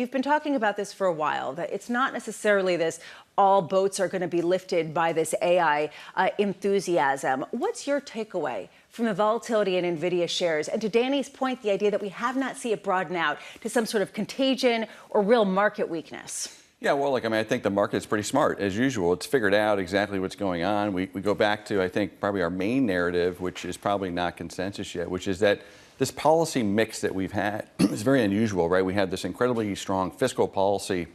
you've been talking about this for a while, that it's not necessarily this all boats are going to be lifted by this AI enthusiasm. What's your takeaway from the volatility in Nvidia shares? And to Danny's point, the idea that we have not seen it broaden out to some sort of contagion or real market weakness. Yeah, well, look, I think the market's pretty smart, as usual. It's figured out exactly what's going on. We go back to, I think, probably our main narrative, which is probably not consensus yet, which is that this policy mix that we've had is very unusual, right? We had this incredibly strong fiscal policy,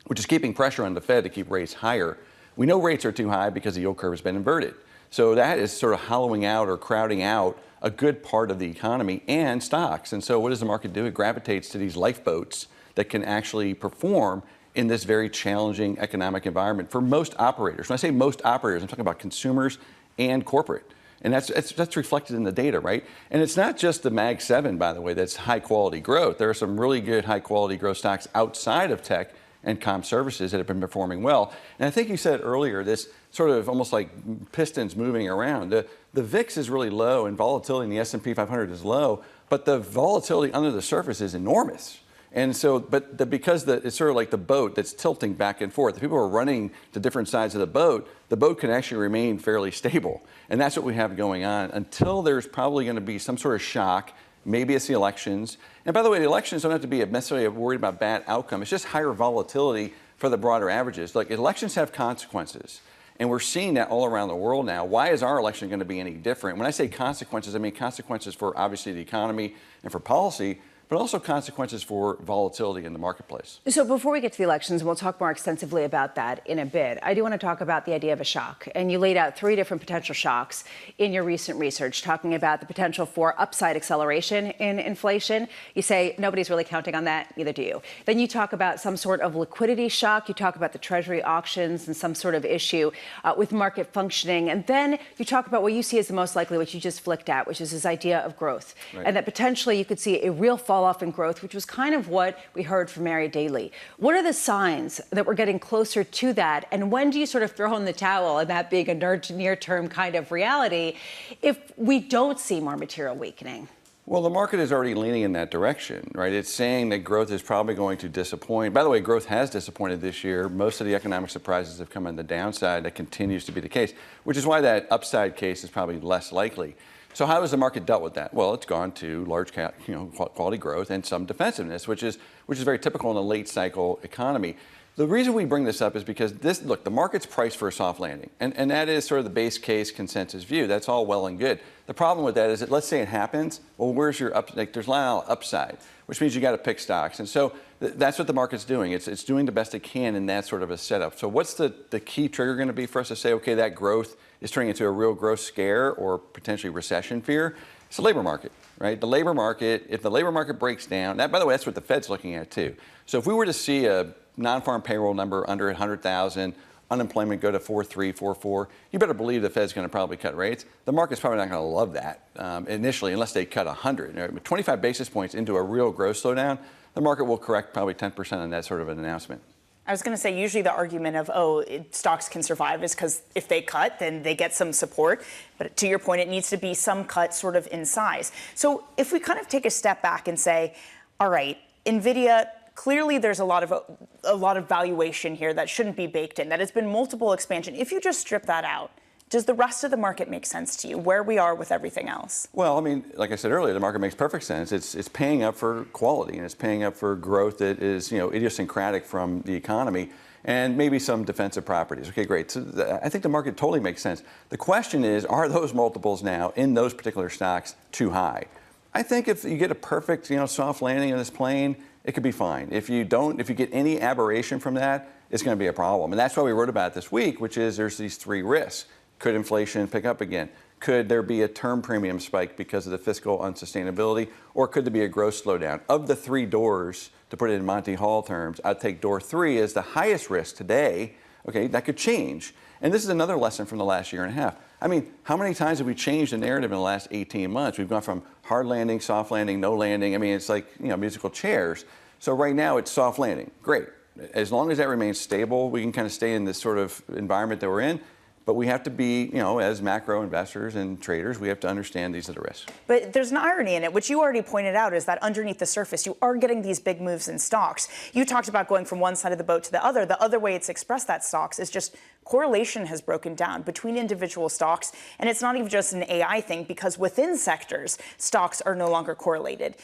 which is keeping pressure on the Fed to keep rates higher. We know rates are too high because the yield curve has been inverted. So that is sort of hollowing out or crowding out a good part of the economy and stocks. And so what does the market do? It gravitates to these lifeboats that can actually perform in this very challenging economic environment for most operators. When I say most operators, I'm talking about consumers and corporate. And that's reflected in the data, right? And it's not just the Mag 7, by the way, that's high quality growth. There are some really good high quality growth stocks outside of tech and comm services that have been performing well. And I think you said earlier, this sort of almost like pistons moving around. The VIX is really low and volatility in the S&P 500 is low, but the volatility under the surface is enormous. And so, because it's sort of like the boat that's tilting back and forth. If people are running to different sides of the boat can actually remain fairly stable. And that's what we have going on until there's probably going to be some sort of shock. Maybe it's the elections. And by the way, the elections don't have to be necessarily worried about bad outcome. It's just higher volatility for the broader averages. Like, elections have consequences. And we're seeing that all around the world now. Why is our election going to be any different? When I say consequences, I mean consequences for obviously the economy and for policy, but also consequences for volatility in the marketplace. So before we get to the elections, and we'll talk more extensively about that in a bit, I do want to talk about the idea of a shock. And you laid out 3 different potential shocks in your recent research, talking about the potential for upside acceleration in inflation. You say nobody's really counting on that, neither do you. Then you talk about some sort of liquidity shock. You talk about the Treasury auctions and some sort of issue with market functioning. And then you talk about what you see as the most likely, which you just flicked at, which is this idea of growth. Right. And that potentially you could see a real fall off in growth, which was kind of what we heard from Mary Daly. What are the signs that we're getting closer to that? And when do you sort of throw in the towel and that being a near-term kind of reality if we don't see more material weakening? Well, the market is already leaning in that direction, right? It's saying that growth is probably going to disappoint. By the way, growth has disappointed this year. Most of the economic surprises have come on the downside. That continues to be the case, which is why that upside case is probably less likely. So how has the market dealt with that? Well, it's gone to large cap, quality growth and some defensiveness, which is very typical in a late cycle economy. The reason we bring this up is because the market's priced for a soft landing, and that is sort of the base case consensus view. That's all well and good. The problem with that is that, let's say it happens, well, where's your there's a lot of upside, which means you got to pick stocks. And so that's what the market's doing. It's doing the best it can in that sort of a setup. So what's the key trigger going to be for us to say, okay, that growth is turning into a real growth scare or potentially recession fear? It's the labor market, right? The labor market, if the labor market breaks down, by the way, that's what the Fed's looking at too. So if we were to see a non-farm payroll number under 100,000, unemployment go to 4.3, 4.4, you better believe the Fed's going to probably cut rates. The market's probably not going to love that initially, unless they cut 100. 25 basis points into a real growth slowdown, the market will correct probably 10% on that sort of an announcement. I was going to say, usually the argument of, stocks can survive is because if they cut, then they get some support. But to your point, it needs to be some cut sort of in size. So if we kind of take a step back and say, all right, Nvidia, clearly there's a lot of valuation here that shouldn't be baked in, that has been multiple expansion. If you just strip that out, does the rest of the market make sense to you, where we are with everything else? Well, I mean, like I said earlier, the market makes perfect sense. It's paying up for quality, and it's paying up for growth that is, idiosyncratic from the economy, and maybe some defensive properties. Okay, great. So I think the market totally makes sense. The question is, are those multiples now in those particular stocks too high? I think if you get a perfect, soft landing in this plane, it could be fine. If you get any aberration from that, it's going to be a problem. And that's why we wrote about it this week, which is there's these 3 risks. Could inflation pick up again? Could there be a term premium spike because of the fiscal unsustainability? Or could there be a growth slowdown? Of the 3 doors, to put it in Monty Hall terms, I'd take door 3 as the highest risk today. Okay, that could change. And this is another lesson from the last year and a half. I mean, how many times have we changed the narrative in the last 18 months? We've gone from hard landing, soft landing, no landing. I mean, it's like, musical chairs. So right now it's soft landing. Great. As long as that remains stable, we can kind of stay in this sort of environment that we're in. But we have to be, as macro investors and traders, we have to understand these are the risks. But there's an irony in it, which you already pointed out, is that underneath the surface, you are getting these big moves in stocks. You talked about going from one side of the boat to the other. The other way it's expressed that stocks is just correlation has broken down between individual stocks. And it's not even just an AI thing, because within sectors, stocks are no longer correlated.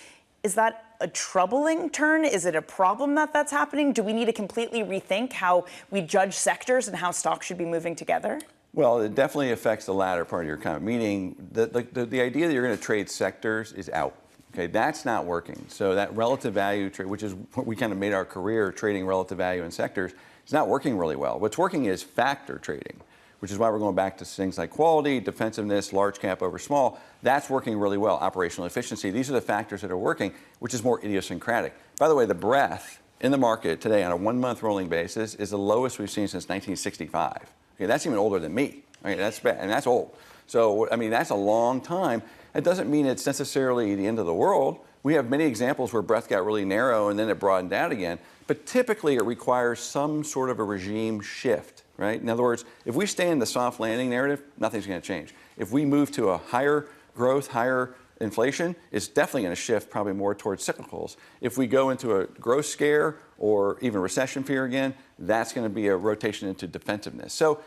Is that a troubling turn? Is it a problem that that's happening? Do we need to completely rethink how we judge sectors and how stocks should be moving together? Well, it definitely affects the latter part of your comment, meaning the idea that you're going to trade sectors is out. Okay, that's not working. So that relative value trade, which is what we kind of made our career, trading relative value in sectors, is not working really well. What's working is factor trading, which is why we're going back to things like quality, defensiveness, large cap over small. That's working really well. Operational efficiency. These are the factors that are working, which is more idiosyncratic. By the way, the breadth in the market today on a 1-month rolling basis is the lowest we've seen since 1965. Okay, that's even older than me. Okay, that's bad, and that's old. So, I mean, that's a long time. It doesn't mean it's necessarily the end of the world. We have many examples where breadth got really narrow and then it broadened out again. But typically, it requires some sort of a regime shift. Right? In other words, if we stay in the soft landing narrative, nothing's going to change. If we move to a higher growth, higher inflation, it's definitely going to shift probably more towards cyclicals. If we go into a growth scare or even recession fear again, that's going to be a rotation into defensiveness. So,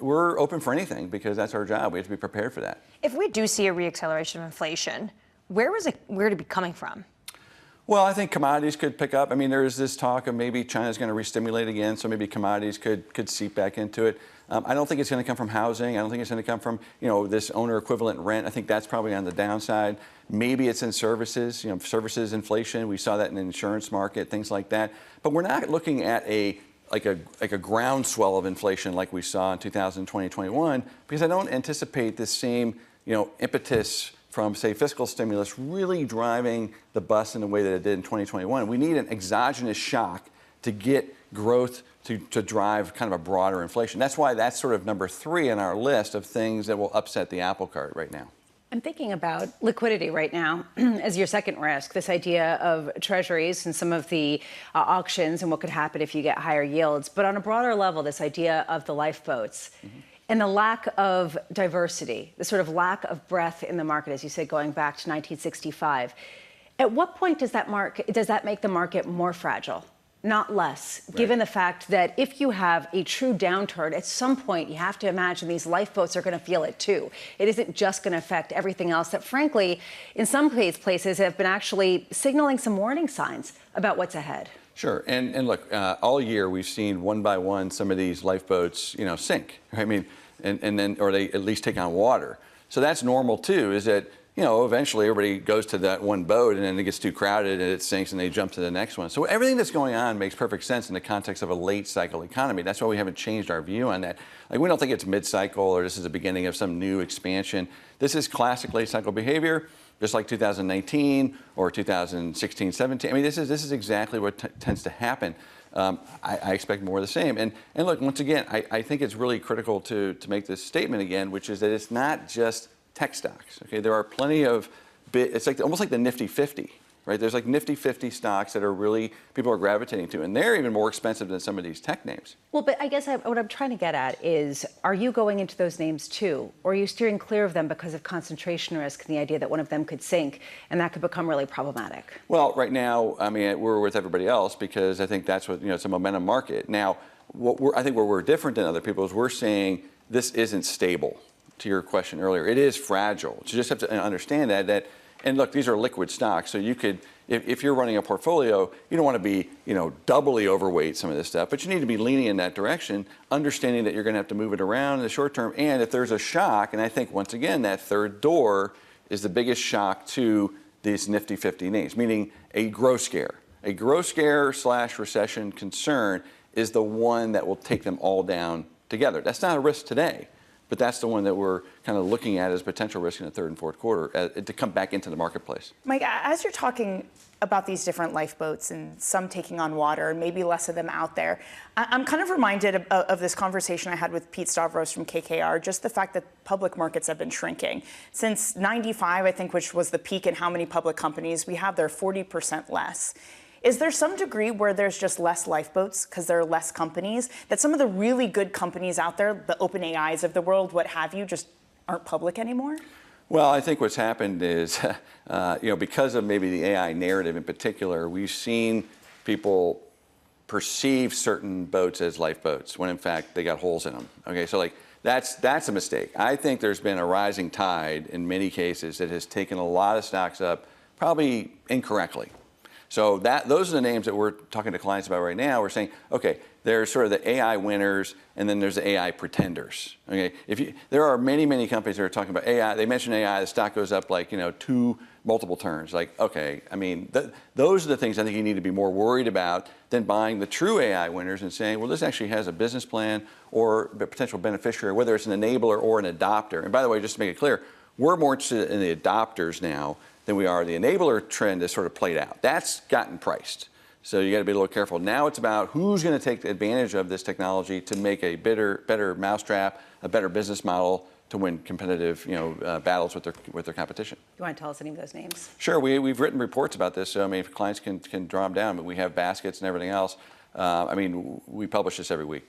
we're open for anything because that's our job. We have to be prepared for that. If we do see a reacceleration of inflation, where would it be coming from? Well, I think commodities could pick up. I mean, there is this talk of maybe China's going to re-stimulate again, so maybe commodities could seep back into it. I don't think it's going to come from housing. I don't think it's going to come from, this owner equivalent rent. I think that's probably on the downside. Maybe it's in services, services inflation. We saw that in the insurance market, things like that. But we're not looking at a groundswell of inflation like we saw in 2020, 21, because I don't anticipate this same, impetus from, say, fiscal stimulus really driving the bus in the way that it did in 2021. We need an exogenous shock to get growth to drive kind of a broader inflation. That's why that's sort of number 3 on our list of things that will upset the apple cart right now. I'm thinking about liquidity right now as your second risk, this idea of treasuries and some of the auctions and what could happen if you get higher yields. But on a broader level, this idea of the lifeboats. Mm-hmm. And the lack of diversity, the sort of lack of breadth in the market, as you said, going back to 1965. At what point does that make the market more fragile, not less, right, given the fact that if you have a true downturn, at some point you have to imagine these lifeboats are going to feel it too. It isn't just going to affect everything else that, frankly, in some places have been actually signaling some warning signs about what's ahead. Sure, and look, all year we've seen one by one some of these lifeboats, sink. I mean, and then, or they at least take on water. So that's normal too. Is that eventually everybody goes to that one boat and then it gets too crowded and it sinks and they jump to the next one. So everything that's going on makes perfect sense in the context of a late cycle economy. That's why we haven't changed our view on that. Like, we don't think it's mid-cycle or this is the beginning of some new expansion. This is classic late cycle behavior. Just like 2019 or 2016, 17. I mean, this is exactly what tends to happen. I expect more of the same. And look, once again, I think it's really critical to make this statement again, which is that it's not just tech stocks. Okay, there are plenty of it's like almost like the Nifty 50. Right? There's like Nifty 50 stocks that are really people are gravitating to, and they're even more expensive than some of these tech names. Well, but I guess what I'm trying to get at is, are you going into those names too, or are you steering clear of them because of concentration risk and the idea that one of them could sink, and that could become really problematic? Well, right now, I mean, we're with everybody else because I think that's what it's a momentum market. Now, I think where we're different than other people is we're saying this isn't stable. To your question earlier, it is fragile. So you just have to understand that. And look, these are liquid stocks, so you could, if you're running a portfolio, you don't want to be, doubly overweight some of this stuff, but you need to be leaning in that direction, understanding that you're going to have to move it around in the short term. And if there's a shock, and I think once again that third door is the biggest shock to these Nifty 50 names, meaning a growth scare. A growth scare / recession concern is the one that will take them all down together. That's not a risk today. But that's the one that we're kind of looking at as potential risk in the third and fourth quarter to come back into the marketplace. Mike, as you're talking about these different lifeboats and some taking on water and maybe less of them out there, I'm kind of reminded of this conversation I had with Pete Stavros from KKR, just the fact that public markets have been shrinking. Since 95, I think, which was the peak in how many public companies we have, there 40% less. Is there some degree where there's just less lifeboats because there are less companies, that some of the really good companies out there, the OpenAIs of the world, what have you, just aren't public anymore? Well, I think what's happened is, because of maybe the AI narrative in particular, we've seen people perceive certain boats as lifeboats when in fact they got holes in them. Okay, so like that's a mistake. I think there's been a rising tide in many cases that has taken a lot of stocks up, probably incorrectly. So those are the names that we're talking to clients about right now. We're saying, okay, there's sort of the AI winners, and then there's the AI pretenders. Okay, there are many companies that are talking about AI. They mention AI, the stock goes up like 2 multiple turns. Like, okay, I mean, those are the things I think you need to be more worried about than buying the true AI winners and saying, well, this actually has a business plan or a potential beneficiary, whether it's an enabler or an adopter. And by the way, just to make it clear, we're more interested in the adopters now than we are. The enabler trend has sort of played out. That's gotten priced. So you got to be a little careful. Now it's about who's going to take advantage of this technology to make a better mousetrap, a better business model to win competitive battles with their competition. You want to tell us any of those names? Sure. We've written reports about this. So I mean, if clients can draw them down, but we have baskets and everything else. I mean, we publish this every week.